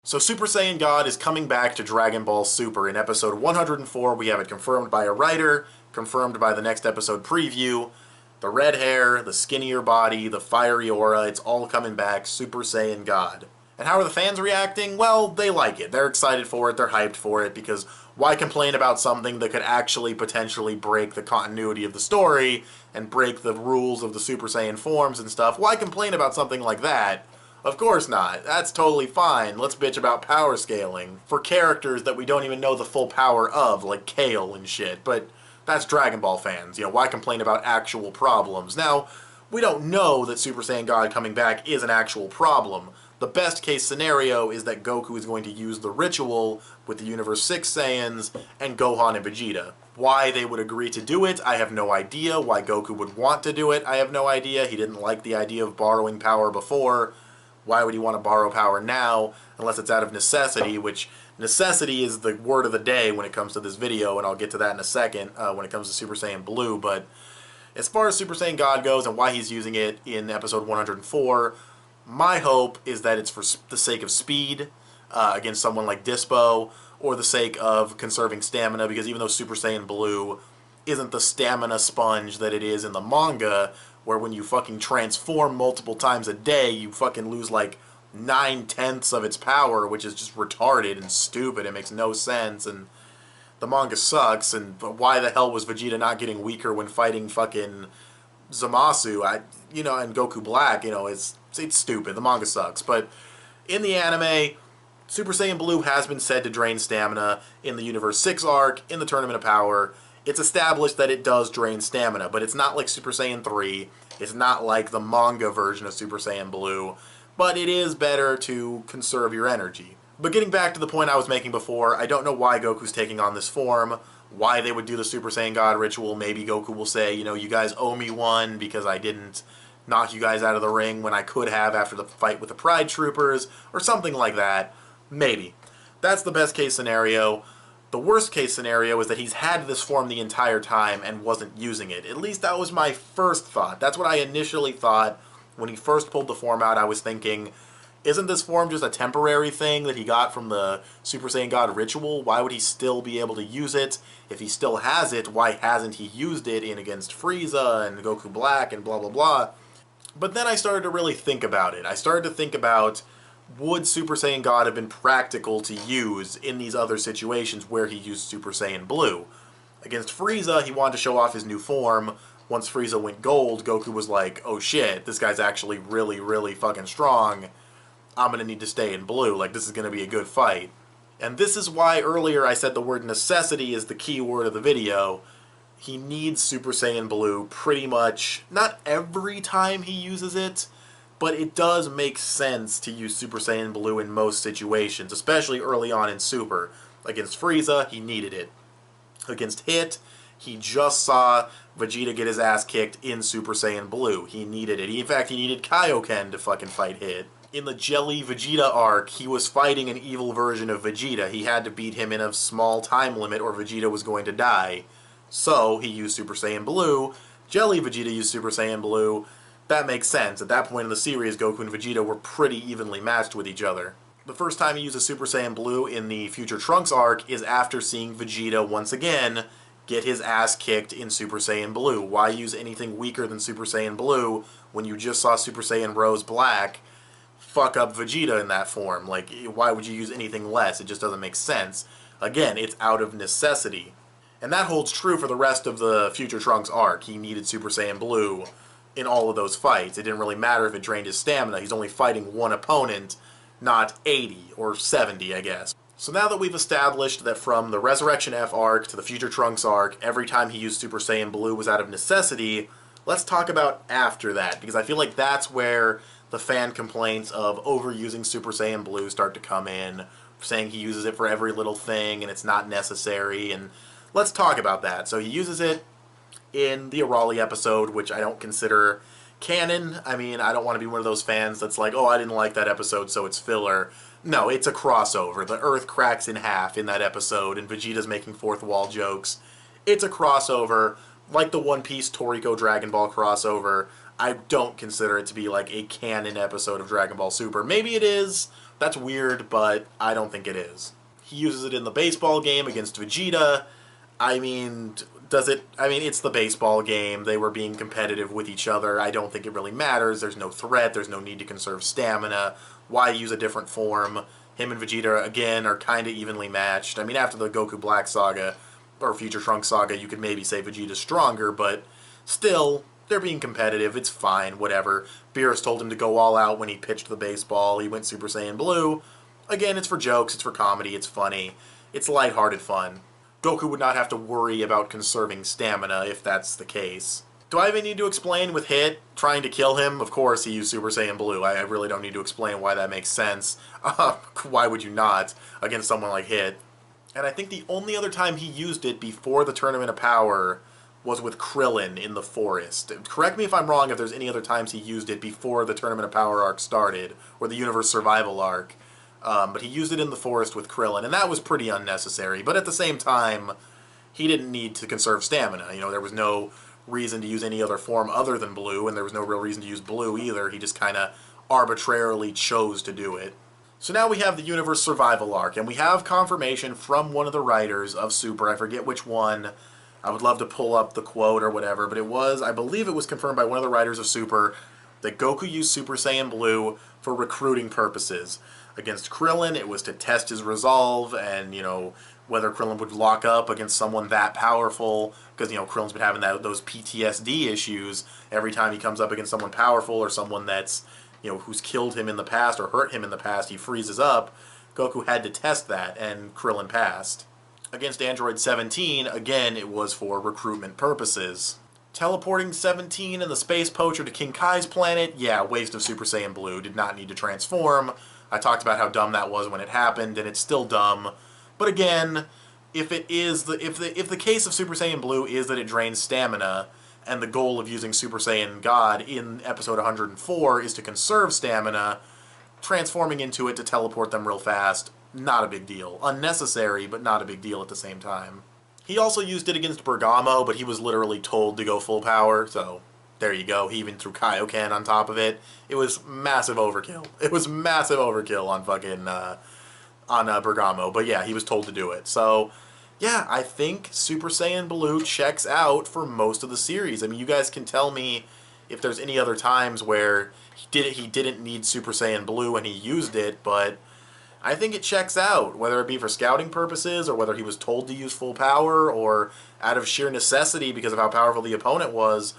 So Super Saiyan God is coming back to Dragon Ball Super. In episode 104, we have it confirmed by a writer, confirmed by the next episode preview. The red hair, the skinnier body, the fiery aura, it's all coming back, Super Saiyan God. And how are the fans reacting? Well, they like it. They're excited for it, they're hyped for it, because why complain about something that could actually potentially break the continuity of the story and break the rules of the Super Saiyan forms and stuff? Why complain about something like that? Of course not. That's totally fine. Let's bitch about power scaling for characters that we don't even know the full power of, like Kale and shit. But that's Dragon Ball fans. Why complain about actual problems? Now, we don't know that Super Saiyan God coming back is an actual problem. The best case scenario is that Goku is going to use the ritual with the Universe 6 Saiyans and Gohan and Vegeta. Why they would agree to do it, I have no idea. Why Goku would want to do it, I have no idea. He didn't like the idea of borrowing power before. Why would he want to borrow power now, unless it's out of necessity, which necessity is the word of the day when it comes to this video, and I'll get to that in a second when it comes to Super Saiyan Blue. But as far as Super Saiyan God goes and why he's using it in episode 104, my hope is that it's for the sake of speed against someone like Dispo, or the sake of conserving stamina, because even though Super Saiyan Blue isn't the stamina sponge that it is in the manga, where when you fucking transform multiple times a day, you fucking lose like 9/10 of its power, which is just retarded and stupid. It makes no sense, and the manga sucks, and why the hell was Vegeta not getting weaker when fighting fucking Zamasu, and Goku Black, it's stupid. The manga sucks. But in the anime, Super Saiyan Blue has been said to drain stamina in the Universe 6 arc, in the Tournament of Power. It's established that it does drain stamina, but it's not like Super Saiyan 3. It's not like the manga version of Super Saiyan Blue, but it is better to conserve your energy. But getting back to the point I was making before, I don't know why Goku's taking on this form, why they would do the Super Saiyan God ritual. Maybe Goku will say, you guys owe me one because I didn't knock you guys out of the ring when I could have after the fight with the Pride Troopers, or something like that. Maybe. That's the best case scenario. The worst case scenario is that he's had this form the entire time and wasn't using it. At least that was my first thought. That's what I initially thought when he first pulled the form out. I was thinking, isn't this form just a temporary thing that he got from the Super Saiyan God ritual? Why would he still be able to use it? If he still has it, why hasn't he used it in against Frieza and Goku Black and blah blah blah? But then I started to really think about it. I started to think about, would Super Saiyan God have been practical to use in these other situations where he used Super Saiyan Blue? Against Frieza, he wanted to show off his new form. Once Frieza went gold, Goku was like, oh shit, this guy's actually really, really fucking strong. I'm gonna need to stay in blue. Like, this is gonna be a good fight. And this is why earlier I said the word necessity is the key word of the video. He needs Super Saiyan Blue pretty much, not every time he uses it, but it does make sense to use Super Saiyan Blue in most situations, especially early on in Super. Against Frieza, he needed it. Against Hit, he just saw Vegeta get his ass kicked in Super Saiyan Blue. He needed it. In fact, he needed Kaioken to fucking fight Hit. In the Jelly Vegeta arc, he was fighting an evil version of Vegeta. He had to beat him in a small time limit or Vegeta was going to die. So, he used Super Saiyan Blue. Jelly Vegeta used Super Saiyan Blue. That makes sense. At that point in the series, Goku and Vegeta were pretty evenly matched with each other. The first time he uses Super Saiyan Blue in the Future Trunks arc is after seeing Vegeta once again get his ass kicked in Super Saiyan Blue. Why use anything weaker than Super Saiyan Blue when you just saw Super Saiyan Rose Black fuck up Vegeta in that form? Like, why would you use anything less? It just doesn't make sense. Again, it's out of necessity. And that holds true for the rest of the Future Trunks arc. He needed Super Saiyan Blue in all of those fights. It didn't really matter if it drained his stamina. He's only fighting one opponent, not 80 or 70, I guess. So now that we've established that from the Resurrection F arc to the Future Trunks arc, every time he used Super Saiyan Blue was out of necessity, let's talk about after that, because I feel like that's where the fan complaints of overusing Super Saiyan Blue start to come in, saying he uses it for every little thing and it's not necessary, and let's talk about that. So he uses it in the Arali episode, which I don't consider canon. I mean, I don't want to be one of those fans that's like, oh, I didn't like that episode, so it's filler. No, it's a crossover. The Earth cracks in half in that episode, and Vegeta's making fourth wall jokes. It's a crossover, like the One Piece Toriko Dragon Ball crossover. I don't consider it to be like a canon episode of Dragon Ball Super. Maybe it is That's weird, but I don't think it is. He uses it in the baseball game against Vegeta. I mean, does it... I mean, it's the baseball game. They were being competitive with each other. I don't think it really matters. There's no threat. There's no need to conserve stamina. Why use a different form? Him and Vegeta, again, are kind of evenly matched. I mean, after the Goku Black Saga, or Future Trunks Saga, you could maybe say Vegeta's stronger, but still, they're being competitive. It's fine, whatever. Beerus told him to go all out when he pitched the baseball. He went Super Saiyan Blue. Again, it's for jokes, it's for comedy, it's funny. It's lighthearted fun. Goku would not have to worry about conserving stamina if that's the case. Do I even need to explain with Hit trying to kill him? Of course he used Super Saiyan Blue. I really don't need to explain why that makes sense. Why would you not against someone like Hit? And I think the only other time he used it before the Tournament of Power was with Krillin in the forest. Correct me if I'm wrong if there's any other times he used it before the Tournament of Power arc started, or the Universe Survival arc. But he used it in the forest with Krillin, and that was pretty unnecessary. But at the same time, he didn't need to conserve stamina. You know, there was no reason to use any other form other than Blue, and there was no real reason to use Blue either. He just kind of arbitrarily chose to do it. So now we have the Universe Survival arc, and we have confirmation from one of the writers of Super. I forget which one. I would love to pull up the quote or whatever, but it was, I believe it was confirmed by one of the writers of Super that Goku used Super Saiyan Blue for recruiting purposes. Against Krillin, it was to test his resolve and, you know, whether Krillin would lock up against someone that powerful, because, you know, Krillin's been having those PTSD issues every time he comes up against someone powerful or someone that's, you know, who's killed him in the past or hurt him in the past, he freezes up. Goku had to test that, and Krillin passed. Against Android 17, again, it was for recruitment purposes. Teleporting 17 and the Space Poacher to King Kai's planet, yeah, waste of Super Saiyan Blue, did not need to transform. I talked about how dumb that was when it happened, and it's still dumb. But again, if the case of Super Saiyan Blue is that it drains stamina, and the goal of using Super Saiyan God in episode 104 is to conserve stamina, transforming into it to teleport them real fast, not a big deal. Unnecessary, but not a big deal at the same time. He also used it against Bergamo, but he was literally told to go full power, so there you go. He even threw Kaioken on top of it. It was massive overkill. It was massive overkill on fucking, on Bergamo, but yeah, he was told to do it. So, yeah, I think Super Saiyan Blue checks out for most of the series. I mean, you guys can tell me if there's any other times where he didn't need Super Saiyan Blue and he used it, but I think it checks out, whether it be for scouting purposes or whether he was told to use full power or out of sheer necessity because of how powerful the opponent was.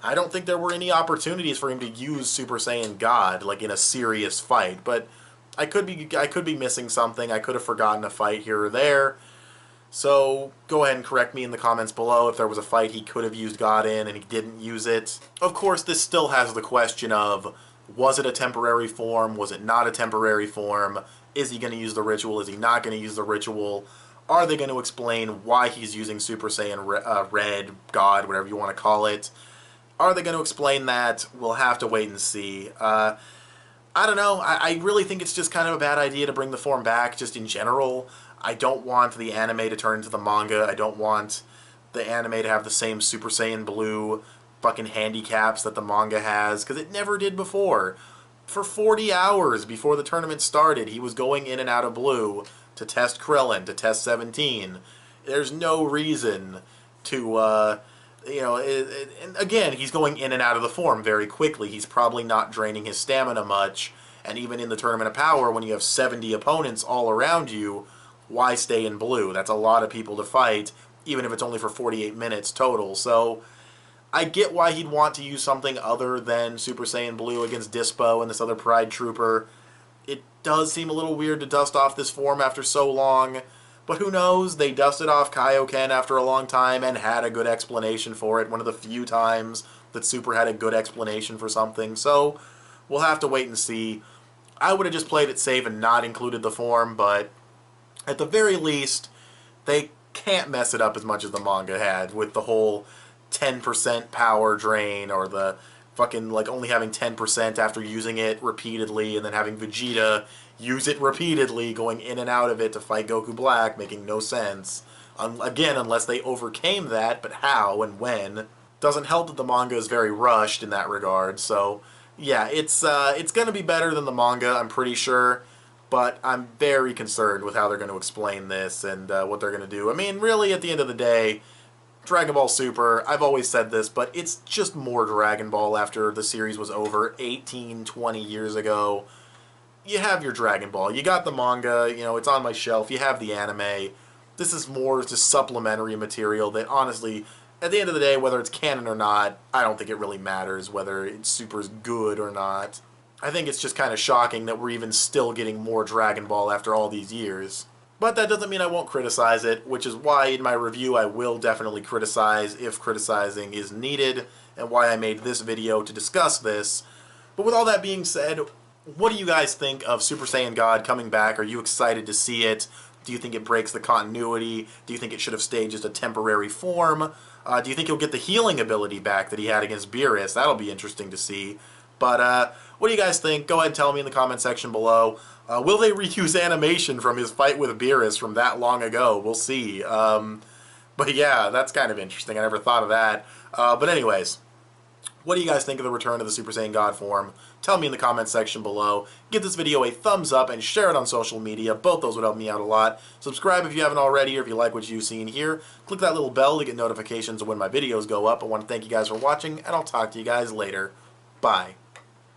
I don't think there were any opportunities for him to use Super Saiyan God, like in a serious fight, but I could be missing something. I could have forgotten a fight here or there. So go ahead and correct me in the comments below if there was a fight he could have used God in and he didn't use it. Of course, this still has the question of, was it a temporary form? Was it not a temporary form? Is he going to use the ritual? Is he not going to use the ritual? Are they going to explain why he's using Super Saiyan Red, God, whatever you want to call it? Are they going to explain that? We'll have to wait and see. I don't know. I really think it's just kind of a bad idea to bring the form back, just in general. I don't want the anime to turn into the manga. I don't want the anime to have the same Super Saiyan Blue fucking handicaps that the manga has, because it never did before. For 40 hours before the tournament started, he was going in and out of Blue to test Krillin, to test 17. There's no reason to, you know, and again, he's going in and out of the form very quickly. He's probably not draining his stamina much, and even in the Tournament of Power, when you have 70 opponents all around you, why stay in Blue? That's a lot of people to fight, even if it's only for 48 minutes total. So I get why he'd want to use something other than Super Saiyan Blue against Dispo and this other Pride Trooper. It does seem a little weird to dust off this form after so long, but who knows? They dusted off Kaioken after a long time and had a good explanation for it. One of the few times that Super had a good explanation for something. So we'll have to wait and see. I would have just played it safe and not included the form, but at the very least, they can't mess it up as much as the manga had with the whole 10% power drain, or the fucking, like, only having 10% after using it repeatedly, and then having Vegeta use it repeatedly, going in and out of it to fight Goku Black, making no sense. Again, unless they overcame that, but how and when? Doesn't help that the manga is very rushed in that regard, so yeah, it's going to be better than the manga, I'm pretty sure. but I'm very concerned with how they're going to explain this and what they're going to do. I mean, really, at the end of the day, Dragon Ball Super, I've always said this, but it's just more Dragon Ball after the series was over 18, 20 years ago. You have your Dragon Ball. You got the manga, you know, it's on my shelf. You have the anime. This is more just supplementary material that, honestly, at the end of the day, whether it's canon or not, I don't think it really matters whether it's Super's good or not. I think it's just kind of shocking that we're even still getting more Dragon Ball after all these years. But that doesn't mean I won't criticize it, which is why in my review I will definitely criticize if criticizing is needed, and why I made this video to discuss this. But with all that being said, what do you guys think of Super Saiyan God coming back? Are you excited to see it? Do you think it breaks the continuity? Do you think it should have stayed just a temporary form? Do you think he'll get the healing ability back that he had against Beerus? That'll be interesting to see. But what do you guys think? Go ahead and tell me in the comment section below. Will they reuse animation from his fight with Beerus from that long ago? We'll see. But yeah, that's kind of interesting. I never thought of that. But anyways, what do you guys think of the return of the Super Saiyan God form? Tell me in the comment section below. Give this video a thumbs up and share it on social media. Both those would help me out a lot. Subscribe if you haven't already, or if you like what you've seen here. Click that little bell to get notifications of when my videos go up. I want to thank you guys for watching, and I'll talk to you guys later. Bye.